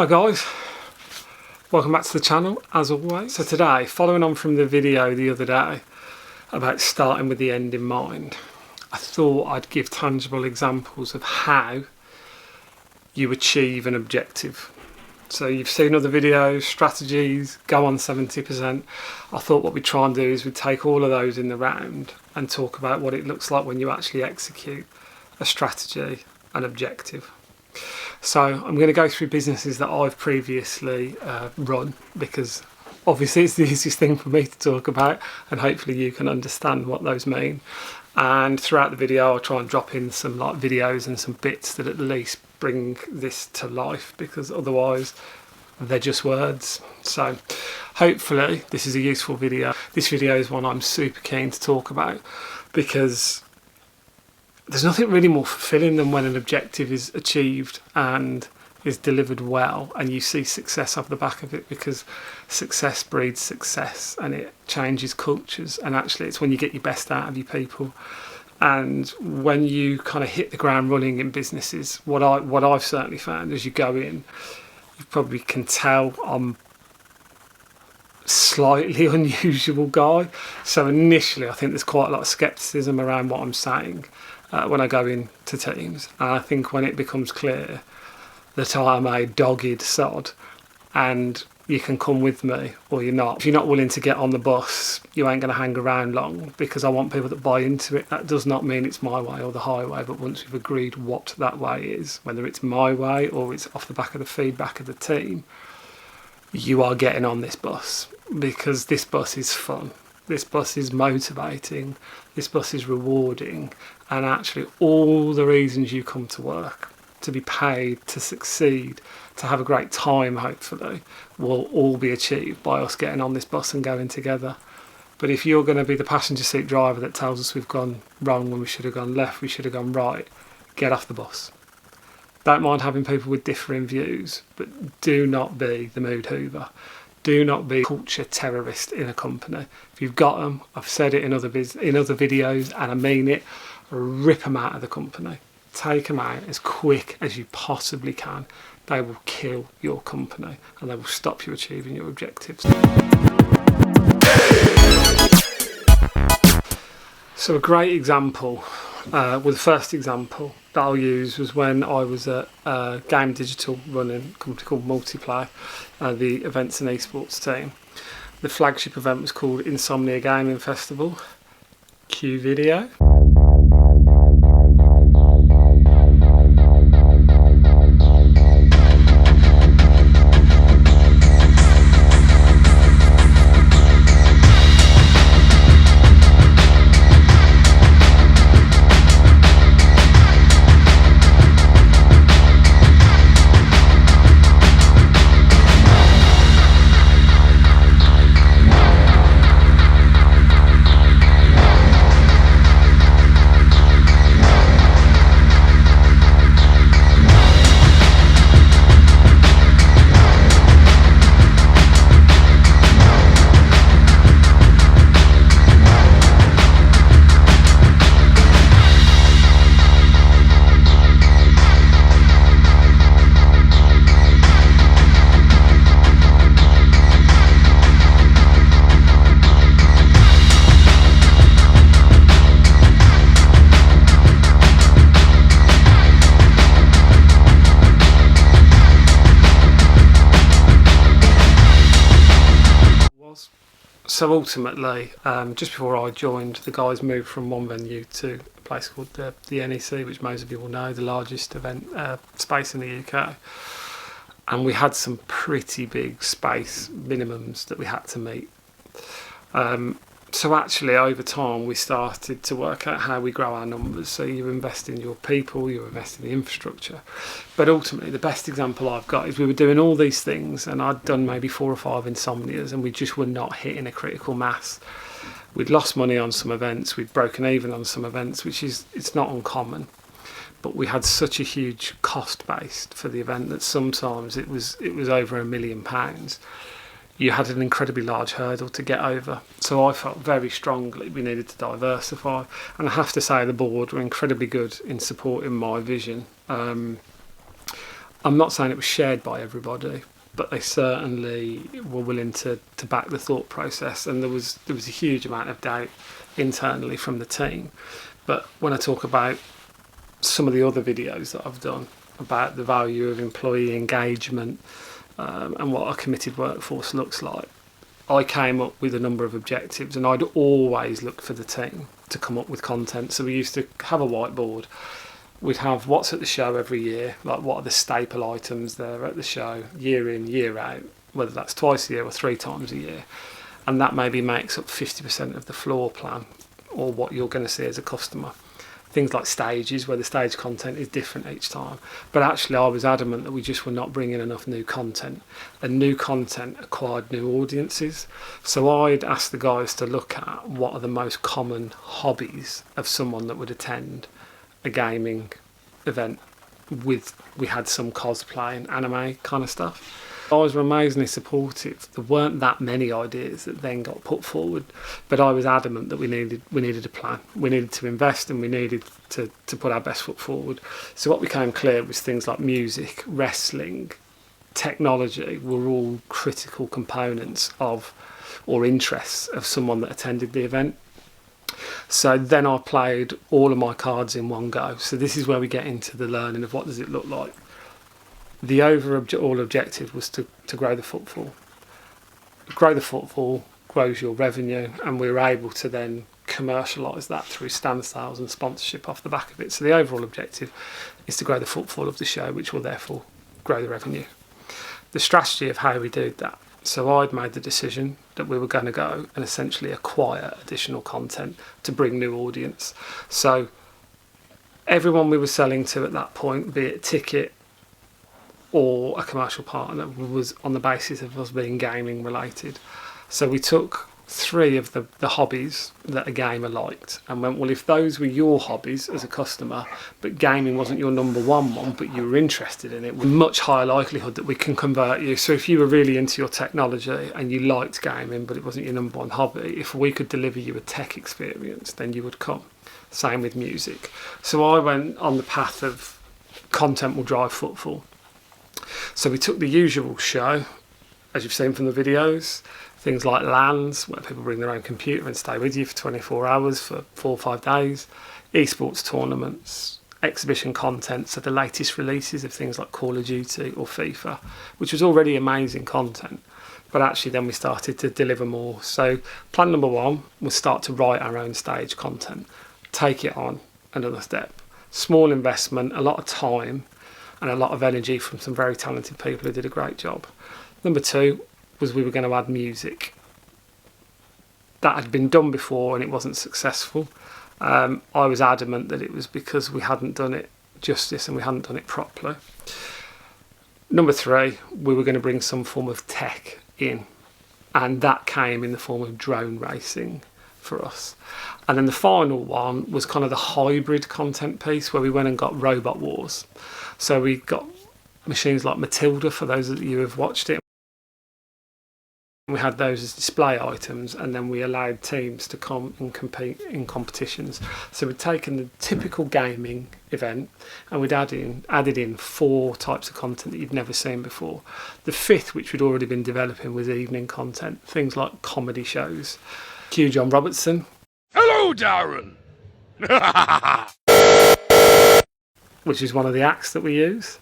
Hi guys, welcome back to the channel as always. So today, following on from the video the other day about starting with the end in mind, I thought I'd give tangible examples of how you achieve an objective. So you've seen other videos, strategies, go on 70%. I thought what we'd try and do is we'd take all of those in the round and talk about what it looks like when you actually execute a strategy, an objective. So I'm going to go through businesses that I've previously run, because obviously it's the easiest thing for me to talk about, and hopefully you can understand what those mean. And throughout the video I'll try and drop in some videos and some bits that at least bring this to life, because otherwise they're just words. So hopefully this is a useful video. This video is one I'm super keen to talk about, because there's nothing really more fulfilling than when an objective is achieved and is delivered well and you see success off the back of it, because success breeds success and it changes cultures, and actually it's when you get your best out of your people. And when you kind of hit the ground running in businesses, what I've certainly found as you go in, you probably can tell I'm slightly unusual guy. So initially I think there's quite a lot of skepticism around what I'm saying when I go into teams, and I think when it becomes clear that I'm a dogged sod and you can come with me or you're not. If you're not willing to get on the bus, you ain't going to hang around long, because I want people that buy into it. That does not mean it's my way or the highway, but once we've agreed what that way is, whether it's my way or it's off the back of the feedback of the team, you are getting on this bus, because this bus is fun. This bus is motivating, this bus is rewarding, and actually all the reasons you come to work, to be paid, to succeed, to have a great time hopefully, will all be achieved by us getting on this bus and going together. But if you're going to be the passenger seat driver that tells us we've gone wrong when we should have gone left, we should have gone right, get off the bus. Don't mind having people with differing views, but do not be the mood hoover. Do not be a culture terrorist in a company. If you've got them, I've said it in other videos and I mean it, rip them out of the company. Take them out as quick as you possibly can. They will kill your company and they will stop you achieving your objectives. So a great example, the first example that I'll use was when I was at Game Digital running a company called Multiplay, the events and esports team. The flagship event was called Insomnia Gaming Festival. Cue video. So ultimately, just before I joined, the guys moved from one venue to a place called the NEC, which most of you will know, the largest event space in the UK. And we had some pretty big space minimums that we had to meet. So actually, over time, we started to work out how we grow our numbers. So you invest in your people, you invest in the infrastructure. But ultimately, the best example I've got is we were doing all these things, and I'd done maybe 4 or 5 insomnias, and we just were not hitting a critical mass. We'd lost money on some events, we'd broken even on some events, it's not uncommon. But we had such a huge cost base for the event that sometimes it was over £1 million. You had an incredibly large hurdle to get over. So I felt very strongly we needed to diversify. And I have to say the board were incredibly good in supporting my vision. I'm not saying it was shared by everybody, but they certainly were willing to back the thought process, and there was a huge amount of doubt internally from the team. But when I talk about some of the other videos that I've done about the value of employee engagement and what a committed workforce looks like, I came up with a number of objectives, and I'd always look for the team to come up with content. So we used to have a whiteboard. We'd have what's at the show every year, like what are the staple items there at the show, year in, year out, whether that's twice a year or 3 times a year. And that maybe makes up 50% of the floor plan, or what you're going to see as a customer. Things like stages, where the stage content is different each time. But actually I was adamant that we just were not bringing enough new content, and new content acquired new audiences. So I'd ask the guys to look at what are the most common hobbies of someone that would attend a gaming event. We had some cosplay and anime kind of stuff. Guys were amazingly supportive. There weren't that many ideas that then got put forward, but I was adamant that we needed a plan. We needed to invest, and we needed to put our best foot forward. So what became clear was things like music, wrestling, technology were all critical components of, or interests of, someone that attended the event. So then I played all of my cards in one go. So this is where we get into the learning of what does it look like. The overall objective was to grow the footfall. Grow the footfall grows your revenue, and we were able to then commercialise that through stand sales and sponsorship off the back of it. So the overall objective is to grow the footfall of the show, which will therefore grow the revenue. The strategy of how we did that. So I'd made the decision that we were going to go and essentially acquire additional content to bring new audience. So everyone we were selling to at that point, be it ticket or a commercial partner, was on the basis of us being gaming related. So we took 3 of the hobbies that a gamer liked and went, well, if those were your hobbies as a customer, but gaming wasn't your number one, but you were interested in it, with much higher likelihood that we can convert you. So if you were really into your technology and you liked gaming, but it wasn't your number one hobby, if we could deliver you a tech experience, then you would come. Same with music. So I went on the path of content will drive footfall. So we took the usual show, as you've seen from the videos, things like LANs, where people bring their own computer and stay with you for 24 hours for 4 or 5 days, esports tournaments, exhibition content, so the latest releases of things like Call of Duty or FIFA, which was already amazing content, but actually then we started to deliver more. So plan number 1 was start to write our own stage content, take it on another step. Small investment, a lot of time, and a lot of energy from some very talented people who did a great job. Number 2 was we were going to add music. That had been done before and it wasn't successful. I was adamant that it was because we hadn't done it justice and we hadn't done it properly. Number 3, we were going to bring some form of tech in, and that came in the form of drone racing for us. And then the final one was kind of the hybrid content piece, where we went and got Robot Wars. So we got machines like Matilda, for those of you who have watched it. We had those as display items, and then we allowed teams to come and compete in competitions. So we'd taken the typical gaming event and we'd added in 4 types of content that you'd never seen before. The 5th, which we'd already been developing, was evening content, things like comedy shows. Cue John Robertson. Hello, Darren! Which is one of the acts that we use.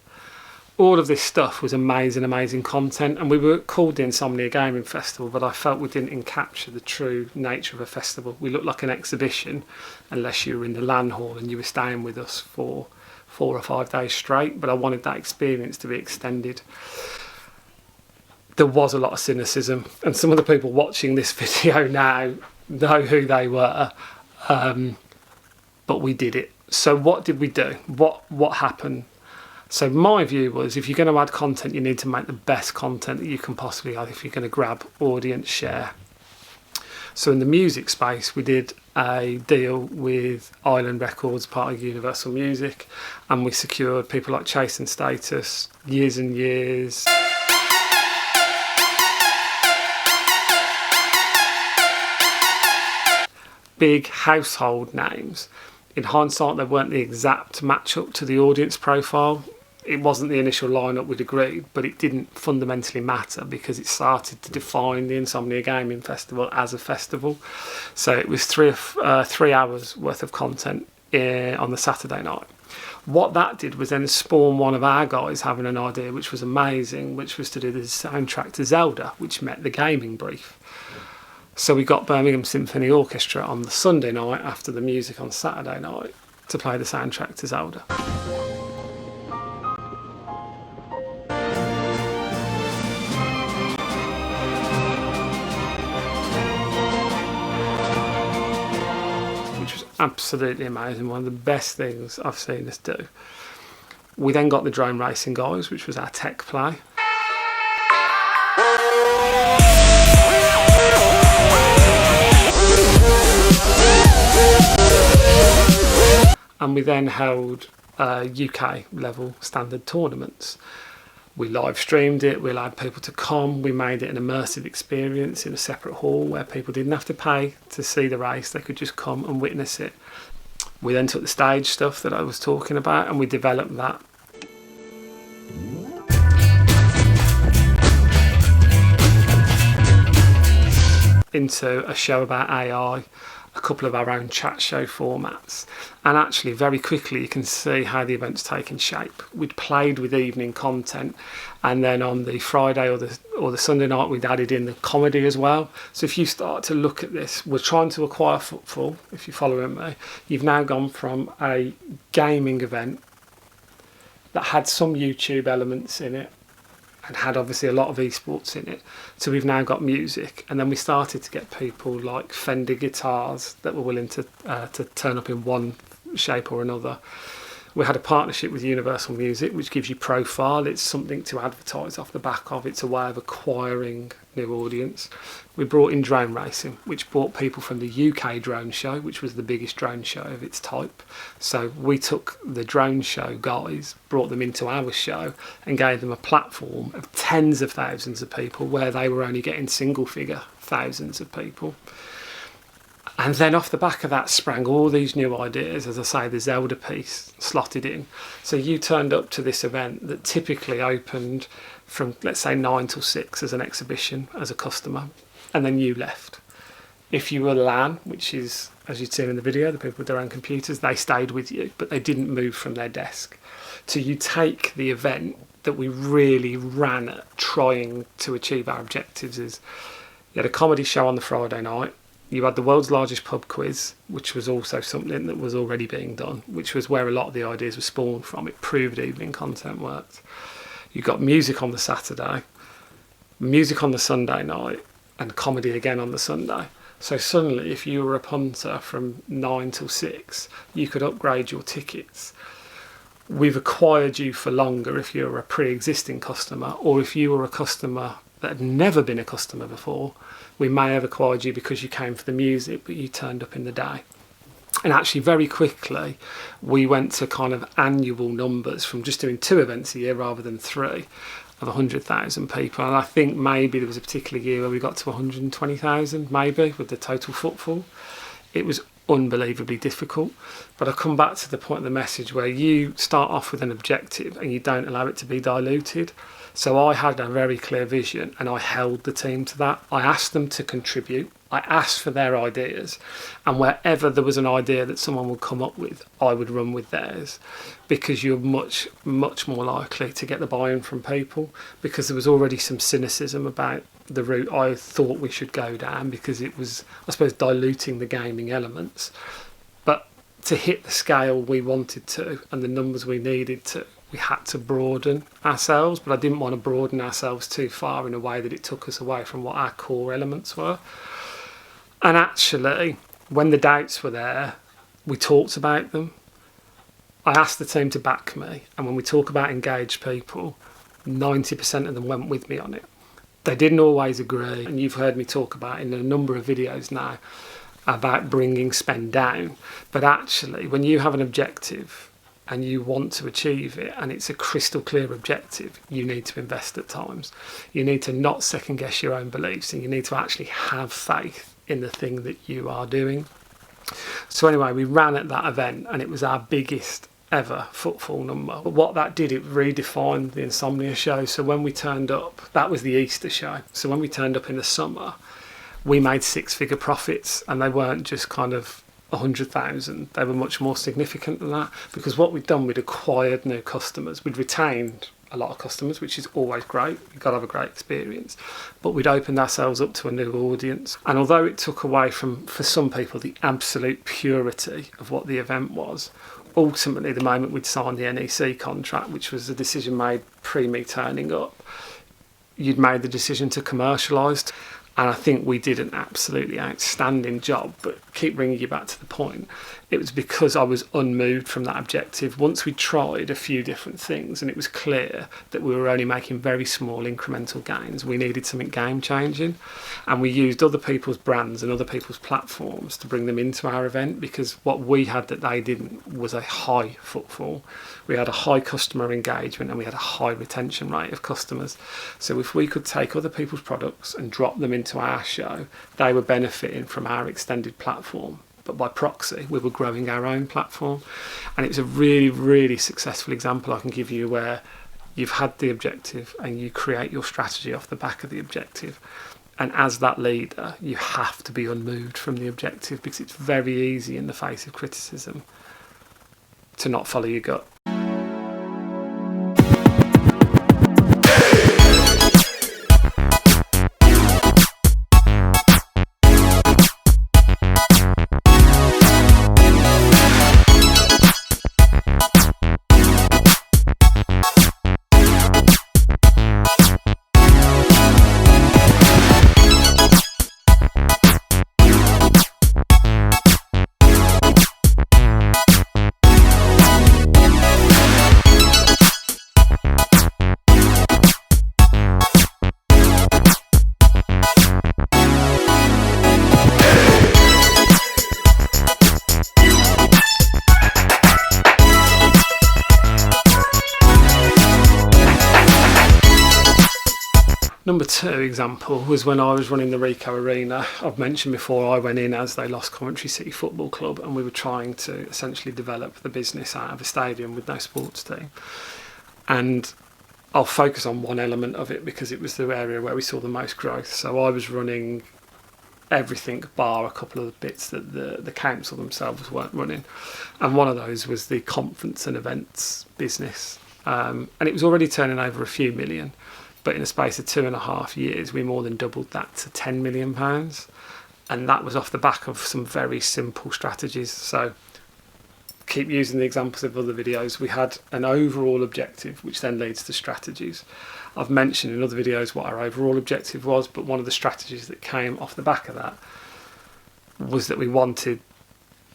All of this stuff was amazing content, and we were called the Insomnia Gaming Festival, but I felt we didn't capture the true nature of a festival. We looked like an exhibition unless you were in the LAN hall and you were staying with us for 4 or 5 days straight, but I wanted that experience to be extended. There was a lot of cynicism, and some of the people watching this video now know who they were, but we did it. So what did we do? What happened? So my view was, if you're going to add content, you need to make the best content that you can possibly add if you're going to grab audience share. So in the music space, we did a deal with Island Records, part of Universal Music, and we secured people like Chase and Status, Years and Years. Big household names. In hindsight, they weren't the exact match up to the audience profile. It wasn't the initial lineup we'd agreed, but it didn't fundamentally matter because it started to define the Insomnia Gaming Festival as a festival. So it was 3 hours worth of content on the Saturday night. What that did was then spawn one of our guys having an idea, which was amazing, which was to do the soundtrack to Zelda, which met the gaming brief. So we got Birmingham Symphony Orchestra on the Sunday night after the music on Saturday night to play the soundtrack to Zelda. Absolutely amazing, one of the best things I've seen us do. We then got the drone racing guys, which was our tech play. And we then held UK level standard tournaments. We live streamed it, we allowed people to come, we made it an immersive experience in a separate hall where people didn't have to pay to see the race, they could just come and witness it. We then took the stage stuff that I was talking about and we developed that. Into a show about AI, a couple of our own chat show formats, and actually very quickly you can see how the event's taking shape. We'd played with evening content, and then on the Friday or the Sunday night we'd added in the comedy as well. So if you start to look at this, we're trying to acquire footfall. If you're following me, you've now gone from a gaming event that had some YouTube elements in it and had obviously a lot of esports in it. So we've now got music, and then we started to get people like Fender guitars that were willing to turn up in one shape or another. We had a partnership with Universal Music, which gives you profile. It's something to advertise off the back of. It's a way of acquiring new audience. We brought in drone racing, which brought people from the UK drone show, which was the biggest drone show of its type. So we took the drone show guys, brought them into our show and gave them a platform of tens of thousands of people where they were only getting single figure thousands of people. And then off the back of that sprang all these new ideas. As I say, the Zelda piece slotted in. So you turned up to this event that typically opened from, let's say, 9 till 6 as an exhibition, as a customer, and then you left. If you were LAN, which is, as you'd seen in the video, the people with their own computers, they stayed with you, but they didn't move from their desk. So you take the event that we really ran at trying to achieve our objectives is, you had a comedy show on the Friday night, you had the world's largest pub quiz, which was also something that was already being done, which was where a lot of the ideas were spawned from. It proved evening content worked. You got music on the Saturday, music on the Sunday night, and comedy again on the Sunday. So suddenly, if you were a punter from 9 till 6, you could upgrade your tickets. We've acquired you for longer if you're a pre-existing customer, or if you were a customer that had never been a customer before, we may have acquired you because you came for the music, but you turned up in the day. And actually very quickly, we went to kind of annual numbers from just doing 2 events a year rather than 3 of 100,000 people. And I think maybe there was a particular year where we got to 120,000, maybe, with the total footfall. It was unbelievably difficult. But I come back to the point of the message where you start off with an objective and you don't allow it to be diluted. So I had a very clear vision and I held the team to that. I asked them to contribute. I asked for their ideas, and wherever there was an idea that someone would come up with, I would run with theirs, because you're much, much more likely to get the buy-in from people, because there was already some cynicism about the route I thought we should go down, because it was, I suppose, diluting the gaming elements. But to hit the scale we wanted to and the numbers we needed to, we had to broaden ourselves, but I didn't want to broaden ourselves too far in a way that it took us away from what our core elements were. And actually, when the doubts were there, we talked about them. I asked the team to back me, and when we talk about engaged people, 90% of them went with me on it. They didn't always agree, and you've heard me talk about in a number of videos now about bringing spend down. But actually, when you have an objective and you want to achieve it, and it's a crystal clear objective, you need to invest at times. You need to not second guess your own beliefs, and you need to actually have faith in the thing that you are doing. So anyway, we ran at that event, and it was our biggest ever footfall number. But what that did, it redefined the Insomnia show. So when we turned up, that was the Easter show. So when we turned up in the summer, we made six-figure profits, and they weren't just kind of 100,000. They were much more significant than that, because what we'd done, we'd acquired new customers. We'd retained a lot of customers, which is always great. You've got to have a great experience. But we'd opened ourselves up to a new audience. And although it took away from, for some people, the absolute purity of what the event was, ultimately, the moment we'd signed the NEC contract, which was a decision made pre me turning up, you'd made the decision to commercialise. And I think we did an absolutely outstanding job. But keep bringing you back to the point. It was because I was unmoved from that objective. Once we tried a few different things and it was clear that we were only making very small incremental gains, we needed something game changing. And we used other people's brands and other people's platforms to bring them into our event, because what we had that they didn't was a high footfall. We had a high customer engagement and we had a high retention rate of customers. So if we could take other people's products and drop them into our show, they were benefiting from our extended platform. But by proxy, we were growing our own platform. And it was a really, really successful example I can give you where you've had the objective and you create your strategy off the back of the objective. And as that leader, you have to be unmoved from the objective, because it's very easy in the face of criticism to not follow your gut. Number two example was when I was running the Rico Arena. I've mentioned before, I went in as they lost Coventry City Football Club, and we were trying to essentially develop the business out of a stadium with no sports team. And I'll focus on one element of it because it was the area where we saw the most growth. So I was running everything bar a couple of the bits that the council themselves weren't running. And one of those was the conference and events business. And it was already turning over a few million. But in a space of 2.5 years, we more than doubled that to £10 million. And that was off the back of some very simple strategies. So keep using the examples of other videos. We had an overall objective, which then leads to strategies. I've mentioned in other videos what our overall objective was, but one of the strategies that came off the back of that was that we wanted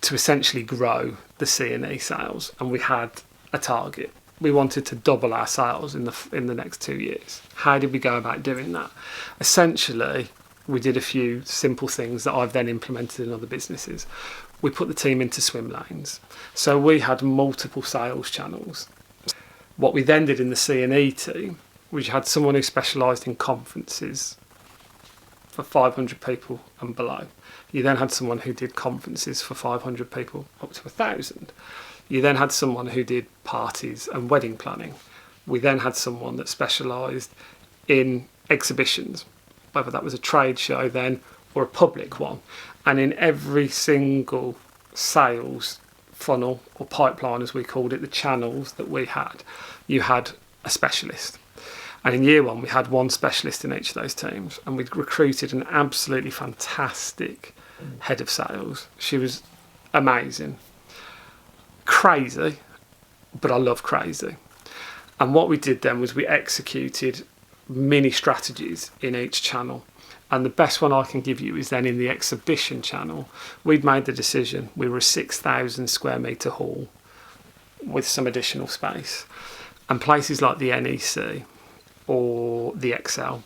to essentially grow the C&E sales, and we had a target. We wanted to double our sales in the next 2 years. How did we go about doing that? Essentially, we did a few simple things that I've then implemented in other businesses. We put the team into swim lanes. So we had multiple sales channels. What we then did in the C&E team, we had someone who specialised in conferences for 500 people and below. You then had someone who did conferences for 500 people up to 1,000. You then had someone who did parties and wedding planning. We then had someone that specialised in exhibitions, whether that was a trade show then or a public one. And in every single sales funnel or pipeline, as we called it, the channels that we had, you had a specialist. And in year one, we had one specialist in each of those teams, and we'd recruited an absolutely fantastic head of sales. She was amazing. Crazy, but I love crazy. And what we did then was we executed mini strategies in each channel. And the best one I can give you is then in the exhibition channel. We'd made the decision. We were a 6,000 square metre hall with some additional space. And places like the NEC or the XL,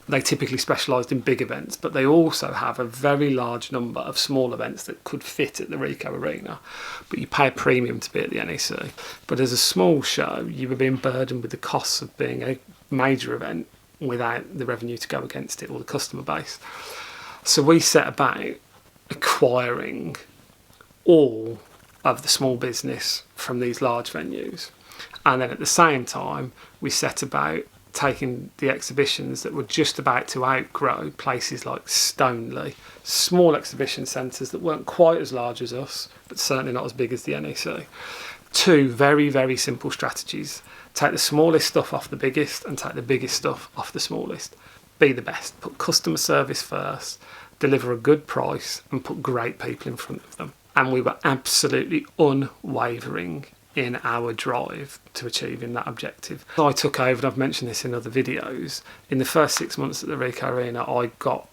they typically specialised in big events, but they also have a very large number of small events that could fit at the Rico Arena, but you pay a premium to be at the NEC. But as a small show, you were being burdened with the costs of being a major event without the revenue to go against it or the customer base. So we set about acquiring all of the small business from these large venues. And then at the same time, we set about taking the exhibitions that were just about to outgrow places like Stoneleigh, small exhibition centres that weren't quite as large as us, but certainly not as big as the NEC. Two very, very simple strategies. Take the smallest stuff off the biggest and take the biggest stuff off the smallest. Be the best. Put customer service first, deliver a good price and put great people in front of them. And we were absolutely unwavering in our drive to achieving that objective. I took over, and I've mentioned this in other videos, in the first 6 months at the Ricoh Arena, I got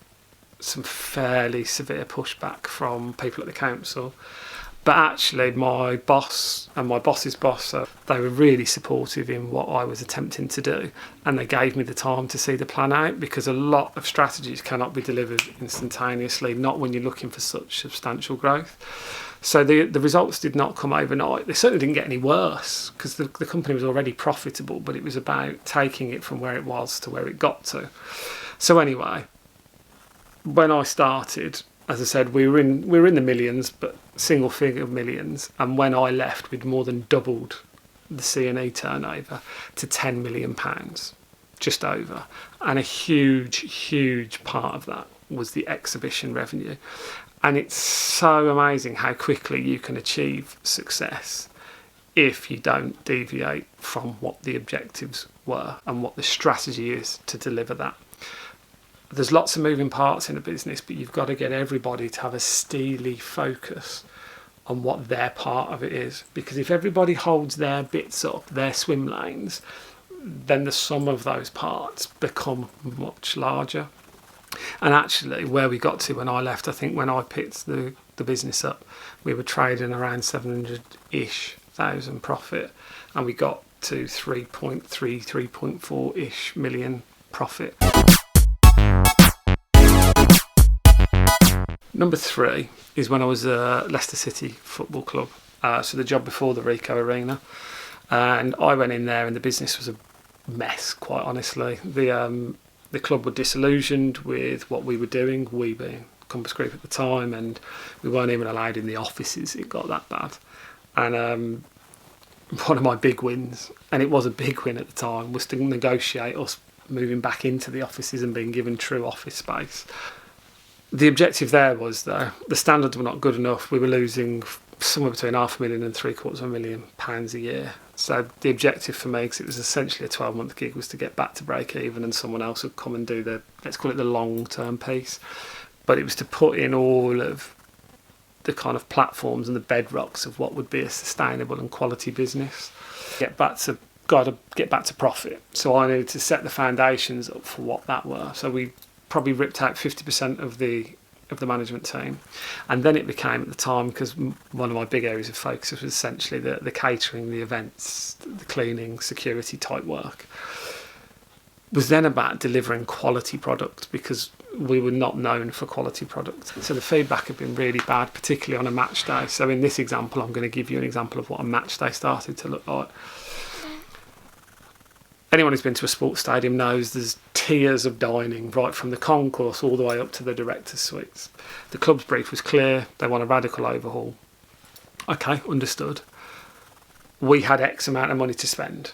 some fairly severe pushback from people at the council. But actually my boss and my boss's boss, they were really supportive in what I was attempting to do, and they gave me the time to see the plan out, because a lot of strategies cannot be delivered instantaneously, not when you're looking for such substantial growth. So the results did not come overnight. They certainly didn't get any worse, because the company was already profitable, but it was about taking it from where it was to where it got to. So anyway, when I started, as I said, we were in the millions, but single figure millions. And when I left, we'd more than doubled the C&E turnover to £10 million, just over. And a huge part of that was the exhibition revenue. And it's so amazing how quickly you can achieve success if you don't deviate from what the objectives were and what the strategy is to deliver that. There's lots of moving parts in a business, but you've got to get everybody to have a steely focus on what their part of it is. Because if everybody holds their bits up, their swim lanes, then the sum of those parts become much larger. And actually, where we got to when I left, I think when I picked the business up, we were trading around 700-ish thousand profit, and we got to 3.4-ish million profit. Number 3 is when I was at Leicester City Football Club, so the job before the Ricoh Arena, and I went in there and the business was a mess, quite honestly. The club were disillusioned with what we were doing, we being Compass Group at the time, and we weren't even allowed in the offices. It got that bad. And one of my big wins, and it was a big win at the time, was to negotiate us moving back into the offices and being given true office space. The objective there was, though, the standards were not good enough. We were losing somewhere between £500,000 and £750,000 a year. So the objective for me, because it was essentially a 12-month gig, was to get back to break even, and someone else would come and do the, let's call it the long-term piece. But it was to put in all of the kind of platforms and the bedrocks of what would be a sustainable and quality business. Get back to profit. So I needed to set the foundations up for what that were. So we probably ripped out 50% of the management team, and then it became, at the time, because one of my big areas of focus was essentially the catering, the events, the cleaning, security type work, was then about delivering quality product, because we were not known for quality product. So the feedback had been really bad, particularly on a match day. So in this example, I'm going to give you an example of what a match day started to look like. Anyone who's been to a sports stadium knows there's tiers of dining, right from the concourse all the way up to the director's suites. The club's brief was clear. They want a radical overhaul. Okay, understood. We had X amount of money to spend.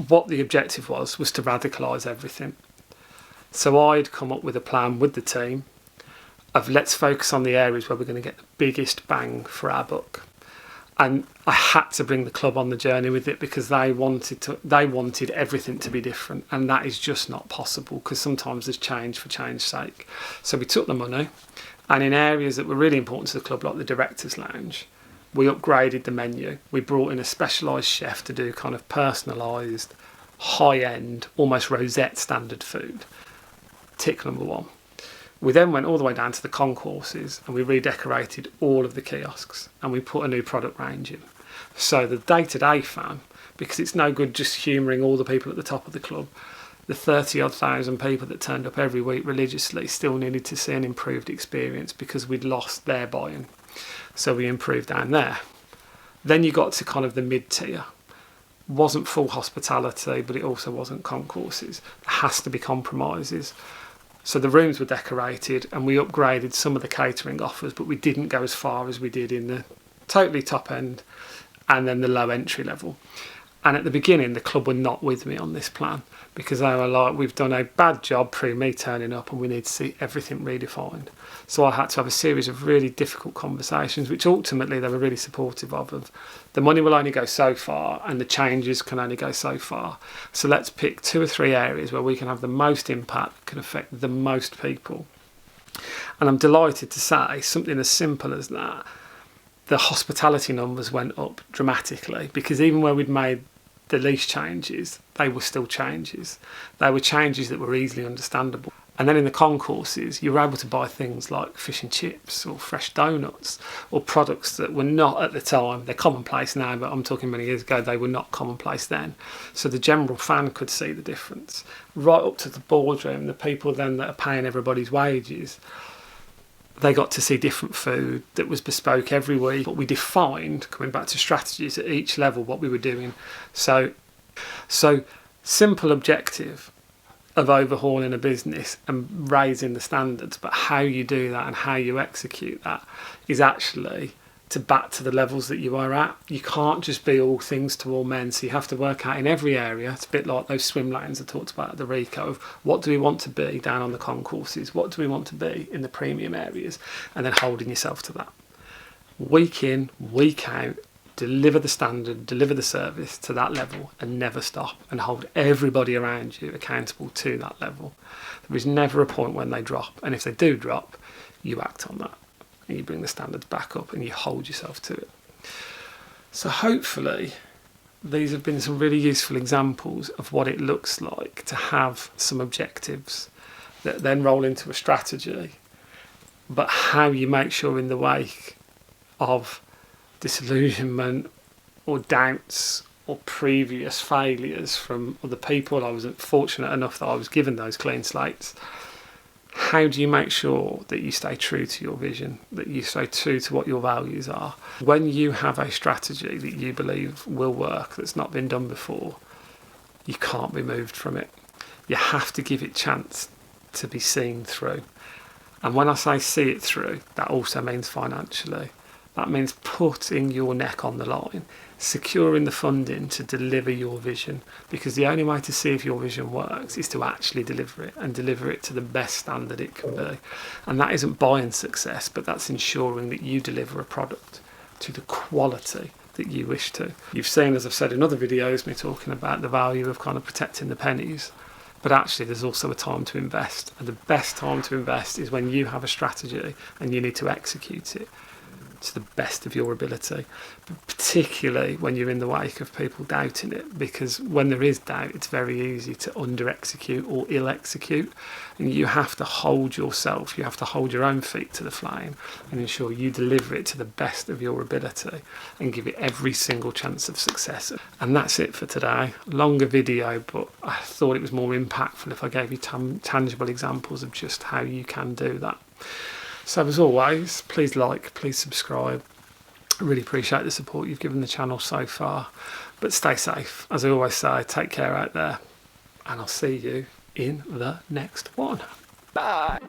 What the objective was to radicalise everything. So I'd come up with a plan with the team of, let's focus on the areas where we're going to get the biggest bang for our buck. And I had to bring the club on the journey with it, because they wanted everything to be different, and that is just not possible, because sometimes there's change for change's sake. So we took the money, and in areas that were really important to the club, like the director's lounge, we upgraded the menu. We brought in a specialised chef to do kind of personalised, high-end, almost Rosette standard food. Tick number 1. We then went all the way down to the concourses, and we redecorated all of the kiosks, and we put a new product range in. So the day-to-day fan, because it's no good just humouring all the people at the top of the club, the 30-odd thousand people that turned up every week religiously still needed to see an improved experience, because we'd lost their buy-in. So we improved down there. Then you got to kind of the mid-tier. Wasn't full hospitality, but it also wasn't concourses. There has to be compromises. So the rooms were decorated, and we upgraded some of the catering offers, but we didn't go as far as we did in the totally top end, and then the low entry level. And at the beginning, the club were not with me on this plan because they were like, we've done a bad job pre me turning up and we need to see everything redefined. So I had to have a series of really difficult conversations, which ultimately they were really supportive of the money will only go so far and the changes can only go so far. So let's pick 2 or 3 areas where we can have the most impact, can affect the most people. And I'm delighted to say something as simple as that. The hospitality numbers went up dramatically because even where we'd made the least changes, they were still changes. They were changes that were easily understandable. And then in the concourses, you were able to buy things like fish and chips or fresh donuts or products that were not at the time. They're commonplace now, but I'm talking many years ago, they were not commonplace then. So the general fan could see the difference. Right up to the boardroom, the people then that are paying everybody's wages, they got to see different food that was bespoke every week. But we defined, coming back to strategies at each level, what we were doing. So simple objective of overhauling a business and raising the standards, but how you do that and how you execute that is actually to back to the levels that you are at. You can't just be all things to all men, so you have to work out in every area. It's a bit like those swim lanes I talked about at the Rico of what do we want to be down on the concourses, what do we want to be in the premium areas, and then holding yourself to that. Week in, week out, deliver the standard, deliver the service to that level and never stop, and hold everybody around you accountable to that level. There is never a point when they drop, and if they do drop, you act on that. And you bring the standards back up and you hold yourself to it. So hopefully these have been some really useful examples of what it looks like to have some objectives that then roll into a strategy, but how you make sure in the wake of disillusionment or doubts or previous failures from other people, I was fortunate enough that I was given those clean slates. How do you make sure that you stay true to your vision, that you stay true to what your values are? When you have a strategy that you believe will work, that's not been done before, you can't be moved from it. You have to give it chance to be seen through. And when I say see it through, that also means financially. That means putting your neck on the line, securing the funding to deliver your vision, because the only way to see if your vision works is to actually deliver it and deliver it to the best standard it can be. And that isn't buying success, but that's ensuring that you deliver a product to the quality that you wish to. You've seen, as I've said in other videos, me talking about the value of kind of protecting the pennies, but actually there's also a time to invest. And the best time to invest is when you have a strategy and you need to execute it to the best of your ability, but particularly when you're in the wake of people doubting it, because when there is doubt, it's very easy to under-execute or ill-execute, and you have to hold yourself, you have to hold your own feet to the flame and ensure you deliver it to the best of your ability and give it every single chance of success. And that's it for today. Longer video, but I thought it was more impactful if I gave you tangible examples of just how you can do that. So as always, please like, please subscribe. I really appreciate the support you've given the channel so far. But stay safe. As I always say, take care out there. And I'll see you in the next one. Bye.